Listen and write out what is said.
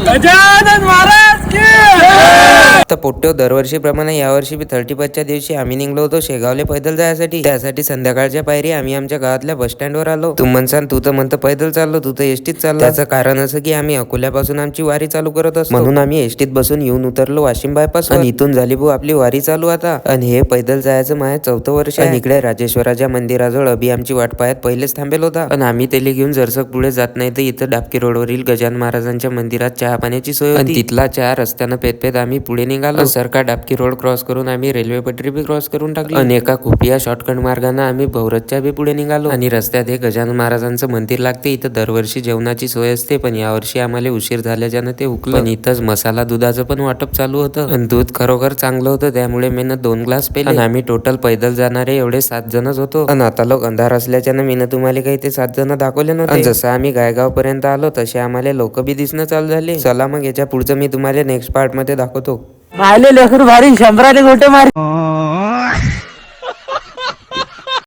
गजानन महाराज की तर पोट्यो दरवर्षीप्रमाणे यावर्षी बी 31च्या दिवशी आम्ही निघलो होतो शेगावले पैदल जायसाठी. त्यासाठी संध्याकाळच्या पायरी आम्ही आमच्या गावातल्या बस स्टँडवर आलो. तू म्हणसान तू तर म्हणतं पैदल चाललो, तू तर एसटीत चाललो. त्याचं कारण असं की आम्ही अकोल्यापासून आमची वारी चालू करत असतो, म्हणून आम्ही एसटीत बसून येऊन उतरलो वाशिम बायपास आणि इथून झाली भाऊ आपली वारी चालू आता. आणि हे पैदल जायचं माझ्या 4थं वर्ष आहे. इकडे राजेश्वराच्या मंदिराजवळ अभि आमची वाट पाहत पहिलेच थांबेल होता. पण आम्ही त्याला घेऊन जरसक पुढे जात नाही तर इथं डाबकी रोडवरील गजानन महाराजांच्या मंदिरात चहा पाण्याची सोय होती. तिथला चहा रस्त्यानं पेत पेत आम्ही पुढे निघालो. सरकार डाबकी रोड क्रॉस करून आम्ही रेल्वे पटरी बी क्रॉस करून टाकली. आणि एका खुफिया शॉर्टकट मार्गाने आम्ही भौरतच्या बी पुढे निघालो. आणि रस्त्यात हे गजानन महाराजांचं मंदिर लागते. इथं दरवर्षी जेवणाची सोय असते, पण यावर्षी आम्हाला उशीर झाल्याच्यानं ते हुकलं. पण इथंच मसाला दुधाचं पण वाटप चालू होतं आणि दूध खरोखर चांगलं होतं, त्यामुळे मी 2 ग्लास पेले. आणि आम्ही टोटल पैदल जाणारे एवढे 7 जणच होतो. आणि आता लोक अंधार असल्याच्यानं मी तुम्हाला काही ते 7 जण दाखवले नव्हते. जसं आम्ही गायगाव पर्यंत आलो तसे आम्हाला लोक बी दिसणं चालू झाले. चला मग याच्या पुढचं मी तुम्हाला नेक्स्ट पार्ट मध्ये दाखवतो. मायले लेकरू भारी शंभराने गोटे मारी.